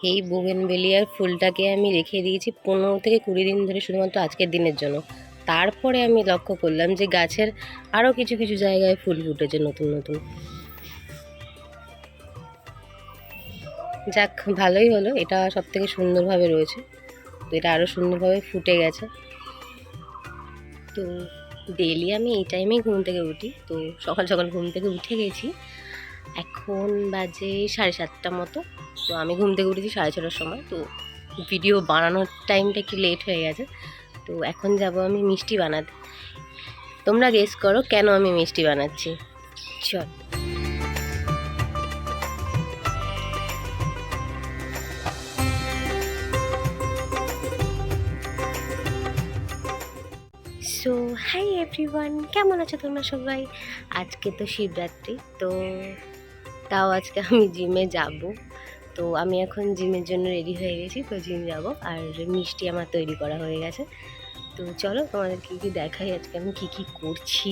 এই বোগেনভেলিয়ার ফুলটাকে আমি রেখে দিয়েছি 15 থেকে 20 দিন ধরে, শুধুমাত্র আজকের দিনের জন্য। তারপরে আমি লক্ষ্য করলাম যে গাছের আরও কিছু কিছু জায়গায় ফুল ফুটেছে নতুন নতুন। যাক, ভালোই হলো, এটা সব থেকে সুন্দরভাবে রয়েছে। তো এটা আরও সুন্দরভাবে ফুটে গেছে। তো ডেলি আমি এই টাইমেই ঘুম থেকে উঠি, তো সকাল সকাল ঘুম থেকে উঠে গেছি। এখন বাজে 7:30 মতো। তো আমি ঘুম থেকে উঠেছি 6:30টার সময়। তো ভিডিও বানানোর টাইমটা একটু লেট হয়ে গেছে। তো এখন যাব আমি মিষ্টি বানাতে। তোমরা গেস করো কেন আমি মিষ্টি বানাচ্ছি। চল। সো হাই এভরিওয়ান, কেমন আছো তোমরা সবাই? আজকে তো শিবরাত্রি, তো তাও আজকে আমি জিমে যাব। তো আমি এখন জিমের জন্য রেডি হয়ে গেছি, তো জিম যাব। আর মিষ্টি আমার তৈরি করা হয়ে গেছে। তো চলো তোমাদের কী কী দেখাই আজকে আমি কী কী করছি,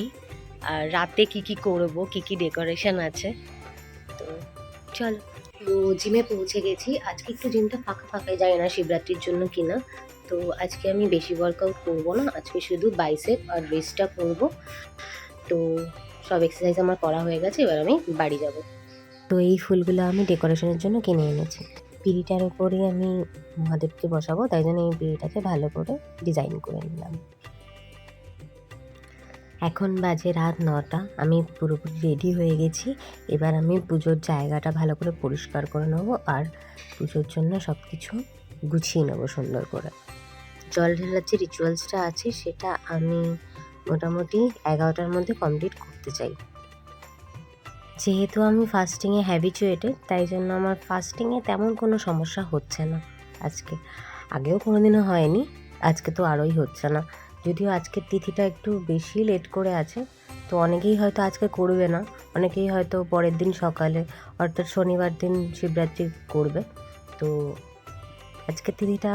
আর রাতে কী কী করবো, কী কী ডেকোরেশন আছে। তো চলো। তো জিমে পৌঁছে গেছি। আজকে একটু জিমটা ফাঁকা ফাঁকাই, জানি না শিবরাত্রির জন্য কিনা। তো আজকে আমি বেশি ওয়ার্কআউট করবো না, আজকে শুধু বাইসেপ আর রেস্টটা করব। তো সব এক্সারসাইজ আমার করা হয়ে গেছে, এবার আমি বাড়ি যাব। তো এই ফুলগুলো আমি ডেকোরেশনের জন্য কিনে এনেছি। পিঁড়িটার উপরেই আমি মহাদেবকে বসাবো, তাই জন্য এই পিঁড়িটাকে ভালো করে ডিজাইন করে নিলাম। এখন বাজে রাত 9টা, আমি পুরোপুরি রেডি হয়ে গেছি। এবার আমি পুজোর জায়গাটা ভালো করে পরিষ্কার করে নেবো, আর পুজোর জন্য সব কিছু গুছিয়ে নেবো সুন্দর করে। জল ঢালার যে রিচুয়ালসটা আছে সেটা আমি মোটামুটি 11টার মধ্যে কমপ্লিট করতে চাই। যেহেতু আমি ফাস্টিংয়ে হ্যাবিচুয়েটেড, তাই জন্য আমার ফাস্টিংয়ে তেমন কোনো সমস্যা হচ্ছে না আজকে। আগেও কোনো দিনও হয়নি, আজকে তো আরোই হচ্ছে না। যদিও আজকের তিথিটা একটু বেশি লেট করে আছে, তো অনেকেই হয়তো আজকে করবে না, অনেকেই হয়তো পরের দিন সকালে অর্থাৎ শনিবার দিন শিবরাত্রি করবে। তো আজকের তিথিটা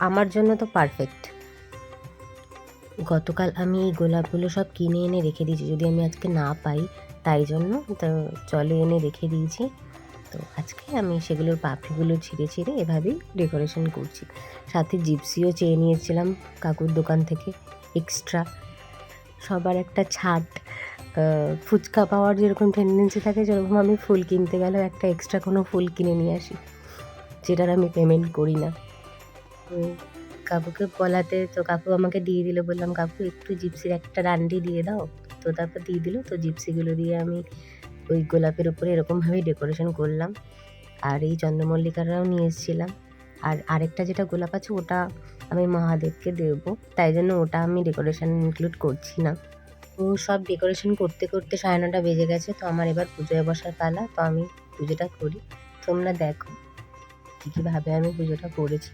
আমার জন্য তো পারফেক্ট। গতকাল আমি এই গোলাপগুলো সব কিনে এনে রেখে দিয়েছি, যদি আমি আজকে না পাই তাই জন্য তো জলে এনে রেখে দিয়েছি। তো আজকে আমি সেগুলোর পাপড়িগুলো ছিঁড়ে ছিঁড়ে এভাবেই ডেকোরেশন করছি। সাথে জিপসিও চেয়ে নিয়েছিলাম কাকুর দোকান থেকে এক্সট্রা। সবার একটা ছাট, ফুচকা পাওয়ার যেরকম টেন্ডেন্সি থাকে, যেরকম আমি ফুল কিনতে গেলেও একটা এক্সট্রা কোনো ফুল কিনে নিয়ে আসি, যেটার আমি পেমেন্ট করি না। কাকুকে বলাতে তো কাকু আমাকে দিয়ে দিল, বললাম কাকু একটু জিপসির একটা ডান্ডি দিয়ে দাও। তো তারপর দিয়ে দিল। তো জিপসিগুলো দিয়ে আমি ওই গোলাপের উপরে এরকমভাবেই ডেকোরেশন করলাম। আর এই চন্দ্রমল্লিকারাও নিয়ে এসেছিলাম। আর আরেকটা যেটা গোলাপ আছে ওটা আমি মহাদেবকে দেবো, তাই জন্য ওটা আমি ডেকোরেশন ইনক্লুড করছি না। তো সব ডেকোরেশন করতে করতে 9:30 বেজে গেছে। তো আমার এবার পুজোয় বসার পালা, তো আমি পুজোটা করি। তোমরা দেখো কী কীভাবে আমি পুজোটা করেছি।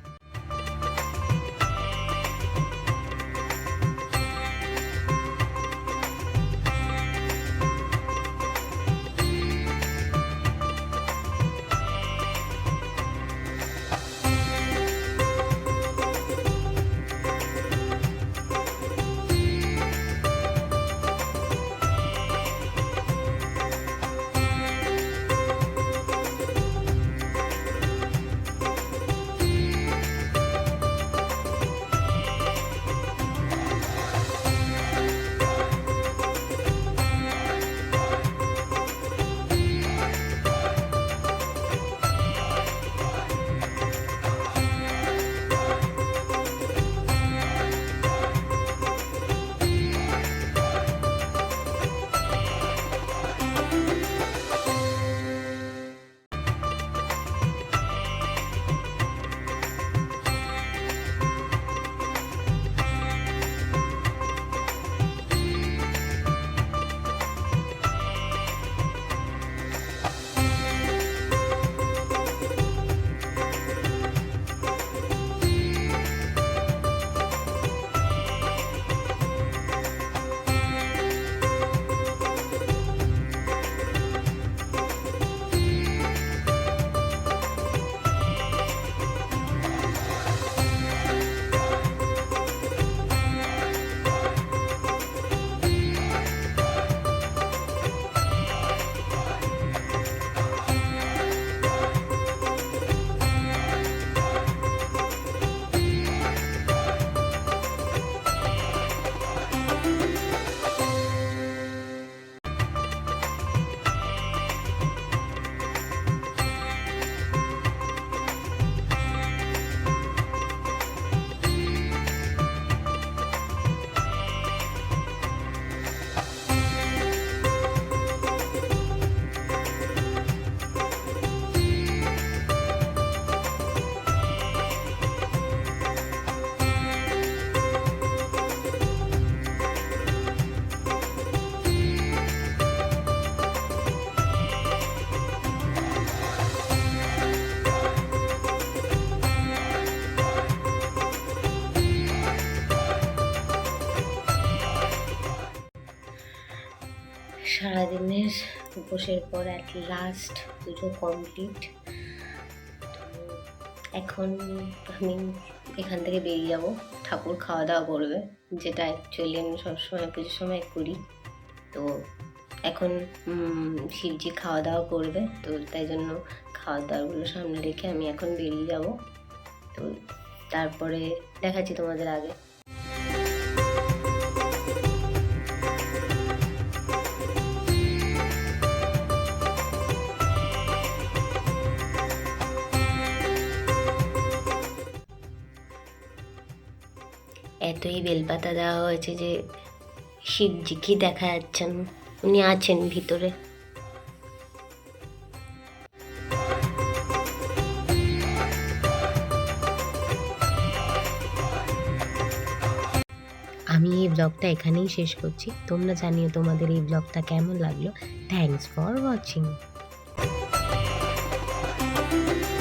সারাদিনের উপোসের পর অ্যাট লাস্ট পুজো কমপ্লিট। তো এখন আমি এখান থেকে বেরিয়ে যাব, ঠাকুর খাওয়া দাওয়া করবে, যেটা অ্যাকচুয়ালি আমি সবসময় পুজোর সময় করি। তো এখন শিবজি খাওয়া দাওয়া করবে, তো তাই জন্য খাওয়া দাওয়াগুলো সামনে রেখে আমি এখন বেরিয়ে যাব। তো তারপরে দেখাচ্ছি তোমাদের আগে। এতই বেলপাতা দেওয়া হয়েছে যে শিবজিকে দেখা যাচ্ছে না, উনি আছেন ভিতরে। আমি এই ব্লগটা এখানেই শেষ করছি। তোমরা জানিও তোমাদের এই ব্লগটা কেমন লাগলো। Thanks for watching.